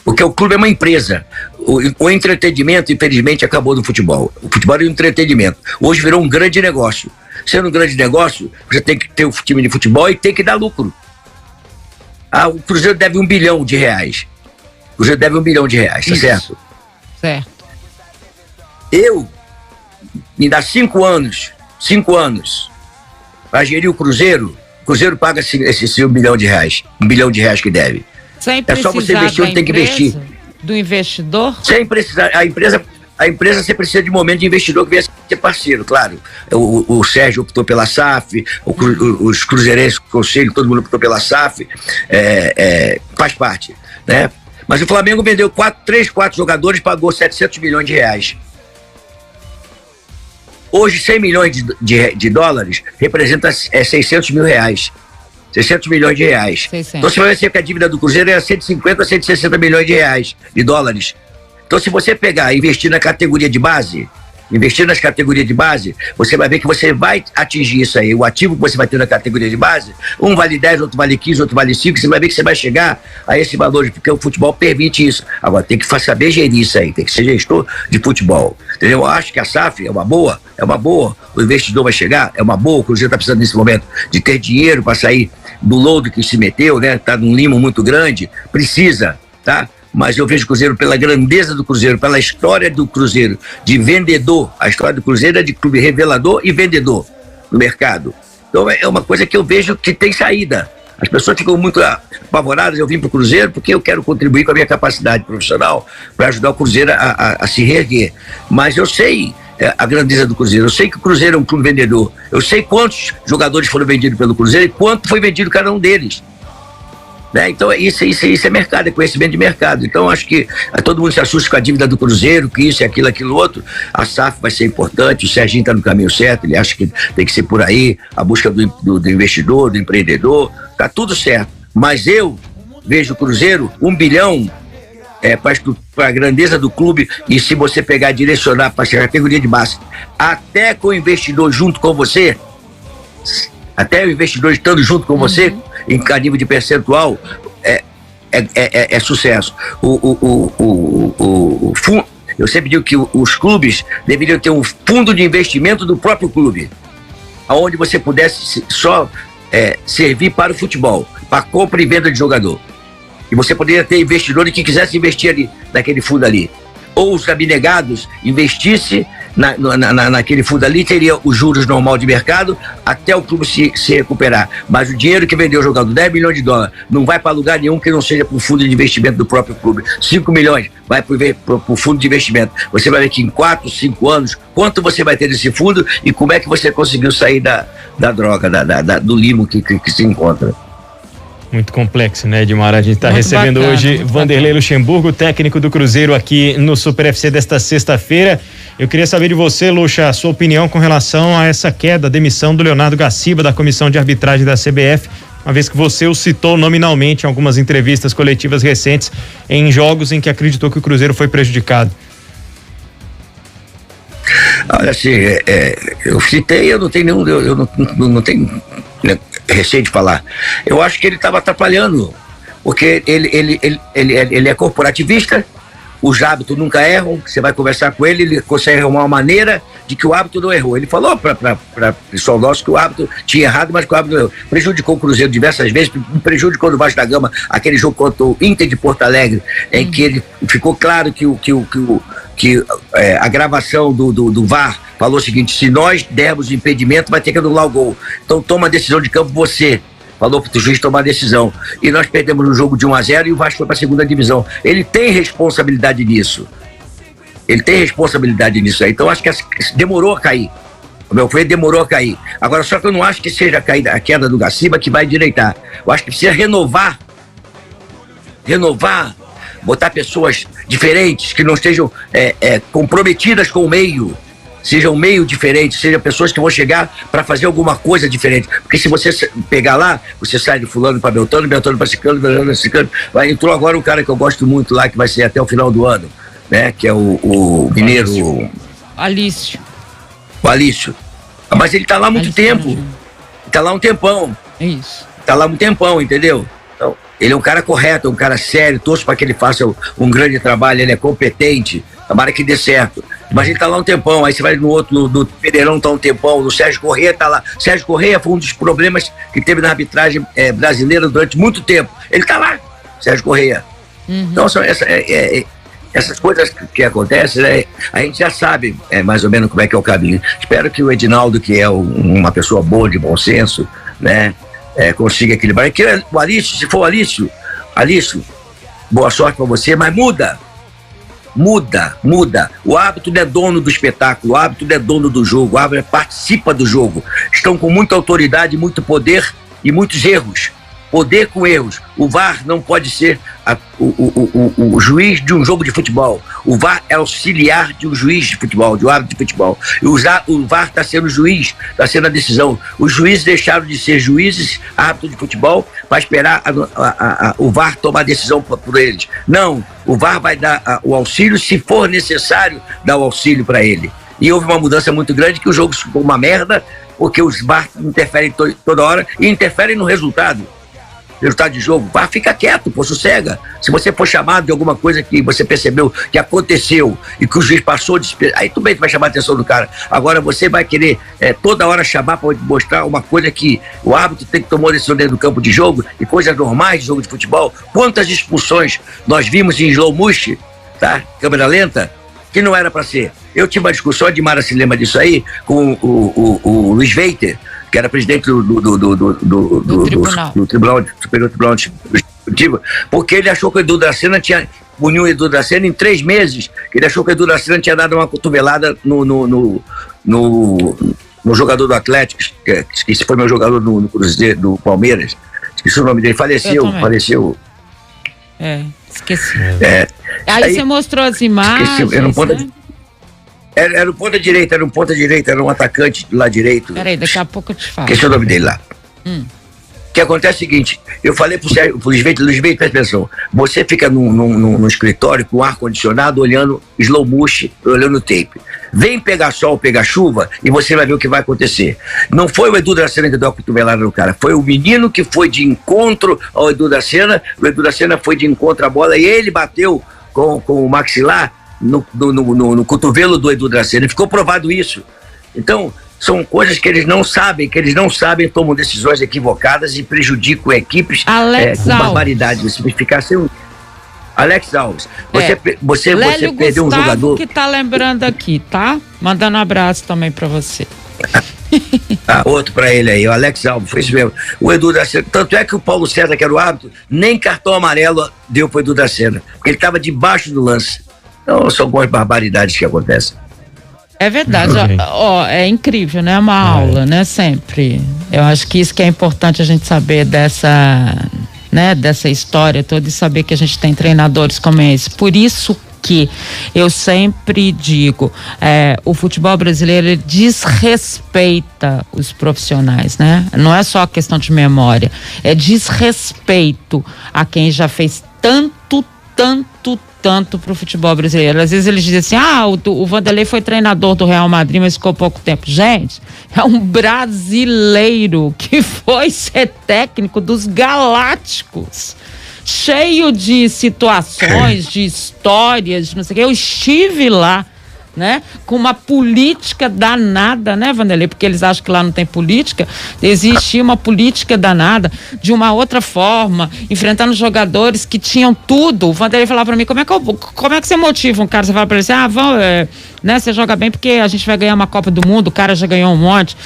Porque o clube é uma empresa. O entretenimento, infelizmente, acabou no futebol. O futebol é um entretenimento. Hoje virou um grande negócio. Sendo um grande negócio, você tem que ter o time de futebol e tem que dar lucro. O Cruzeiro deve R$1 bilhão. O Cruzeiro deve R$1 bilhão, tá certo? Certo. Me dá 5 anos para gerir o Cruzeiro paga esse R$1 bilhão. R$1 bilhão que deve. Sem é só você investir onde tem que investir. Do investidor? Sem precisar. A empresa você precisa de um momento de investidor que venha ser parceiro, claro. O Sérgio optou pela SAF, os cruzeirenses, o conselho, todo mundo optou pela SAF. Faz parte, né? Mas o Flamengo vendeu 3, 4 jogadores, pagou R$700 milhões. Hoje, 100 milhões de dólares representa R$600 mil. R$600 milhões. 600. Então você vai ver que a dívida do Cruzeiro é 150 a 160 milhões de dólares. Então se você pegar e investir na categoria de base, investir nas categorias de base, você vai ver que você vai atingir isso aí. O ativo que você vai ter na categoria de base, um vale 10, outro vale 15, outro vale 5, você vai ver que você vai chegar a esse valor, porque o futebol permite isso. Agora tem que saber gerir isso aí, tem que ser gestor de futebol. Entendeu? Eu acho que a SAF é uma boa, o investidor vai chegar, é uma boa, o Cruzeiro está precisando nesse momento de ter dinheiro para sair do lodo que se meteu, né? Tá num limo muito grande, precisa, tá? Mas eu vejo o Cruzeiro pela grandeza do Cruzeiro, pela história do Cruzeiro, de vendedor. A história do Cruzeiro é de clube revelador e vendedor no mercado. Então é uma coisa que eu vejo que tem saída. As pessoas ficam muito apavoradas, eu vim para o Cruzeiro porque eu quero contribuir com a minha capacidade profissional para ajudar o Cruzeiro a se reerguer. Mas eu sei a grandeza do Cruzeiro, eu sei que o Cruzeiro é um clube vendedor, eu sei quantos jogadores foram vendidos pelo Cruzeiro e quanto foi vendido cada um deles. Né? Então isso é mercado, é conhecimento de mercado. Então acho que todo mundo se assusta com a dívida do Cruzeiro, que isso, aquilo outro. A SAF vai ser importante, o Serginho está no caminho certo, ele acha que tem que ser por aí, a busca do investidor, do empreendedor, tá tudo certo. Mas eu vejo o Cruzeiro, R$1 bilhão para a grandeza do clube, e se você pegar e direcionar para a categoria de base, até com o investidor junto com você, até o investidor estando junto com você, em nível de percentual, é sucesso. Eu sempre digo que os clubes deveriam ter um fundo de investimento do próprio clube, onde você pudesse só servir para o futebol, para compra e venda de jogador. E você poderia ter investidores que quisessem investir ali, naquele fundo ali. Ou os abnegados investissem naquele fundo ali, teria os juros normal de mercado até o clube se recuperar. Mas o dinheiro que vendeu o jogador, $10 milhões, não vai para lugar nenhum que não seja para o fundo de investimento do próprio clube. 5 milhões vai para o fundo de investimento. Você vai ver que em 4, 5 anos, quanto você vai ter desse fundo e como é que você conseguiu sair da droga, do limo que se encontra. Muito complexo, né, Edmar? A gente está recebendo bacana, hoje Vanderlei Luxemburgo, técnico do Cruzeiro, aqui no Super FC desta sexta-feira. Eu queria saber de você, Luxa, a sua opinião com relação a essa queda, a demissão do Leonardo Gaciba da comissão de arbitragem da CBF, uma vez que você o citou nominalmente em algumas entrevistas coletivas recentes em jogos em que acreditou que o Cruzeiro foi prejudicado. Olha, assim, eu citei, eu não tenho nenhum, eu não tenho receio de falar. Eu acho que ele estava atrapalhando, porque ele é corporativista, os árbitros nunca erram, você vai conversar com ele consegue arrumar uma maneira de que o árbitro não errou. Ele falou para pessoal nosso que o árbitro tinha errado, mas que o árbitro não errou. Prejudicou o Cruzeiro diversas vezes, prejudicou no Vasco da Gama, aquele jogo contra o Inter de Porto Alegre, em que ele ficou claro que a gravação do VAR falou o seguinte: se nós dermos impedimento, vai ter que anular o gol. Então toma a decisão de campo você. Falou para o juiz tomar a decisão. E nós perdemos no jogo de 1-0 e o Vasco foi para a segunda divisão. Ele tem responsabilidade nisso. Aí. Então acho que demorou a cair. O meu foi demorou a cair. Agora, só que eu não acho que seja a queda do Gaciba que vai endireitar. Eu acho que precisa renovar, botar pessoas diferentes, que não estejam comprometidas com o meio, sejam meio diferentes, sejam pessoas que vão chegar para fazer alguma coisa diferente. Porque se você pegar lá, você sai de fulano para Beltrano para Ciclano, entrou agora um cara que eu gosto muito lá, que vai ser até o final do ano, né? Que é o mineiro Alício. O Alício. Mas ele tá lá há muito tempo. Ele tá lá um tempão. É isso. Tá lá há um tempão, entendeu? Então, Ele é um cara correto, é um cara sério, torço para que ele faça um grande trabalho, ele é competente, tomara que dê certo. Mas ele tá lá um tempão, aí você vai no outro, no Pereirão tá um tempão, no Sérgio Corrêa tá lá. Sérgio Corrêa foi um dos problemas que teve na arbitragem brasileira durante muito tempo. Ele tá lá, Sérgio Corrêa. Então são essas coisas que acontecem, né, a gente já sabe mais ou menos como é que é o caminho. Espero que o Edinaldo, que é uma pessoa boa, de bom senso, né, consiga equilibrar. E que o Alício, se for o Alício, boa sorte para você, mas muda. O árbitro não é dono do espetáculo, o árbitro não é dono do jogo, o árbitro participa do jogo. Estão com muita autoridade, muito poder e muitos erros. Poder com erros. O VAR não pode ser o juiz de um jogo de futebol. O VAR é auxiliar de um juiz de futebol, de um árbitro de futebol. E o VAR está sendo juiz, está sendo a decisão. Os juízes deixaram de ser juízes, árbitros de futebol, para esperar o VAR tomar a decisão por eles. Não, o VAR vai dar o auxílio, se for necessário, dar o auxílio para ele. E houve uma mudança muito grande, que o jogo ficou uma merda, porque os VAR interferem toda hora e interferem no resultado de jogo. Vá, fica quieto, pô, sossega. Se você for chamado de alguma coisa que você percebeu que aconteceu e que o juiz passou de... aí tudo bem, tu vai chamar a atenção do cara. Agora você vai querer toda hora chamar para mostrar uma coisa que o árbitro tem que tomar decisão dentro do campo de jogo e coisas normais de jogo de futebol. Quantas expulsões nós vimos em slow motion, tá? Câmera lenta, que não era para ser. Eu tive uma discussão, a Dimara se lembra disso aí, com o Luiz Veiter, que era presidente do Tribunal Superior Tribunal Executivo, porque ele achou que o Edu Dracena puniu o Edu Dracena em 3 meses, que ele achou que o Edu Dracena tinha dado uma cotovelada no jogador do Atlético, que foi meu jogador no Cruzeiro, do Palmeiras, esqueci o nome dele, faleceu. Esqueci. Aí você mostrou as imagens, era um ponta direita, era um atacante do lado direito. Peraí, daqui a pouco eu te falo. Esqueci o nome dele lá. O que acontece é o seguinte, eu falei pro Luiz Veiter, presta atenção, você fica num escritório com ar-condicionado, olhando slow motion, olhando o tape. Vem pegar sol, pegar chuva, e você vai ver o que vai acontecer. Não foi o Edu Dracena que deu a cotovelada no cara, foi o menino que foi de encontro ao Edu Dracena, o Edu Dracena foi de encontro à bola e ele bateu com o maxilar no cotovelo do Edu Dracena. Ficou provado isso. Então, são coisas que eles não sabem, tomam decisões equivocadas e prejudicam equipes com barbaridade. Você vai ficar sem Alex Alves, você perdeu um jogador que tá lembrando aqui, tá? Mandando um abraço também pra você. Outro pra ele aí, o Alex Alves, foi isso mesmo. O Edu Dracena, tanto é que o Paulo César, que era o árbitro, nem cartão amarelo deu pro Edu Dracena, porque ele tava debaixo do lance. Então, são algumas barbaridades que acontecem. É verdade, é incrível, né? É uma aula, né? Sempre. Eu acho que isso que é importante a gente saber dessa história toda e saber que a gente tem treinadores como esse. Por isso que eu sempre digo, o futebol brasileiro ele desrespeita os profissionais, né? Não é só questão de memória, é desrespeito a quem já fez tanto pro futebol brasileiro. Às vezes eles dizem assim, o Vanderlei foi treinador do Real Madrid, mas ficou pouco tempo. Gente, é um brasileiro que foi ser técnico dos Galácticos, cheio de situações, de histórias, não sei o que. Eu estive lá, né? Com uma política danada, né, Vanderlei? Porque eles acham que lá não tem política. Existia uma política danada, de uma outra forma, enfrentando jogadores que tinham tudo. O Vanderlei falava pra mim, como é que você motiva um cara? Você fala pra ele assim, né, você joga bem porque a gente vai ganhar uma Copa do Mundo, o cara já ganhou um monte.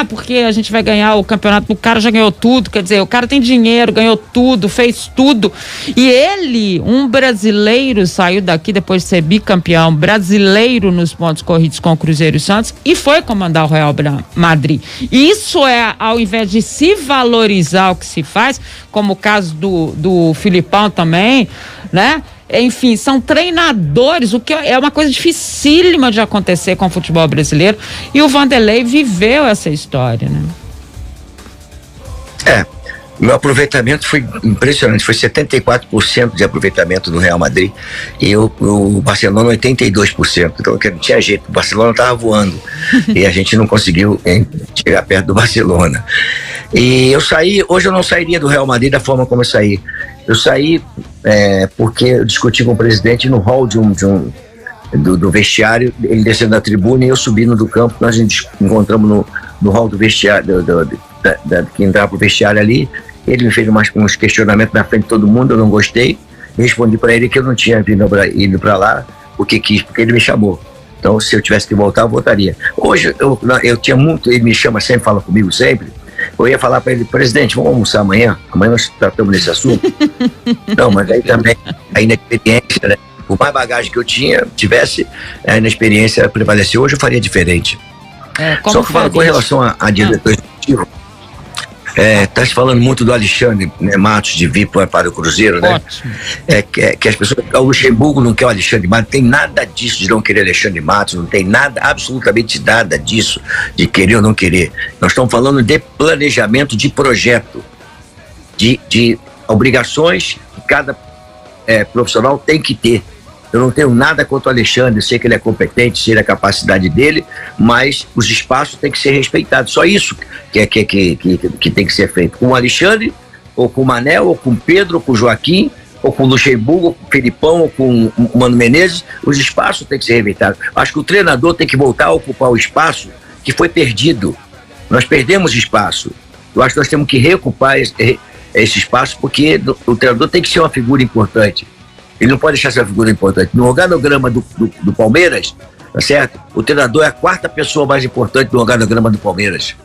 Porque a gente vai ganhar o campeonato, o cara já ganhou tudo. Quer dizer, o cara tem dinheiro, ganhou tudo, fez tudo. E ele, um brasileiro, saiu daqui depois de ser bicampeão brasileiro nos pontos corridos com o Cruzeiro e Santos e foi comandar o Real Madrid. Isso ao invés de se valorizar o que se faz, como o caso do Filipão também, né? Enfim, são treinadores, o que é uma coisa dificílima de acontecer com o futebol brasileiro, e o Vanderlei viveu essa história, né? Meu aproveitamento foi impressionante, foi 74% de aproveitamento no Real Madrid e o Barcelona 82%, então não tinha jeito, o Barcelona estava voando e a gente não conseguiu chegar perto do Barcelona. E hoje eu não sairia do Real Madrid da forma como eu saí. Eu saí porque eu discuti com o presidente no hall do vestiário, ele descendo da tribuna e eu subindo do campo. Nós nos encontramos no hall do vestiário, que entrava pro vestiário ali. Ele me fez uns questionamentos na frente de todo mundo, eu não gostei. Respondi para ele que eu não tinha ido para lá porque ele me chamou. Então, se eu tivesse que voltar, eu voltaria. Hoje, eu tinha muito, ele me chama sempre, fala comigo sempre. Eu ia falar para ele: presidente, vamos almoçar amanhã? Amanhã nós tratamos desse assunto. Não, mas aí também, aí na experiência, né? Por mais bagagem que eu tivesse, na experiência prevaleceu. Hoje eu faria diferente. Só que com relação a diretor executivo, tá se falando muito do Alexandre, né, Matos de vir para o Cruzeiro, né? Ótimo. Que as pessoas, o Luxemburgo não quer o Alexandre Matos, não tem nada disso de não querer Alexandre Matos, não tem nada, absolutamente nada disso de querer ou não querer. Nós estamos falando de planejamento de projeto, de obrigações que cada profissional tem que ter. Eu não tenho nada contra o Alexandre, eu sei que ele é competente, sei a capacidade dele, mas os espaços têm que ser respeitados. Só isso que tem que ser feito. Com o Alexandre, ou com o Manel, ou com o Pedro, ou com o Joaquim, ou com o Luxemburgo, ou com o Felipão, ou com o Mano Menezes, os espaços têm que ser respeitados. Acho que o treinador tem que voltar a ocupar o espaço que foi perdido. Nós perdemos espaço. Eu acho que nós temos que reocupar esse espaço, porque o treinador tem que ser uma figura importante. Ele não pode deixar ser uma figura importante. No organograma do Palmeiras, tá certo? O treinador é a 4ª pessoa mais importante do organograma do Palmeiras.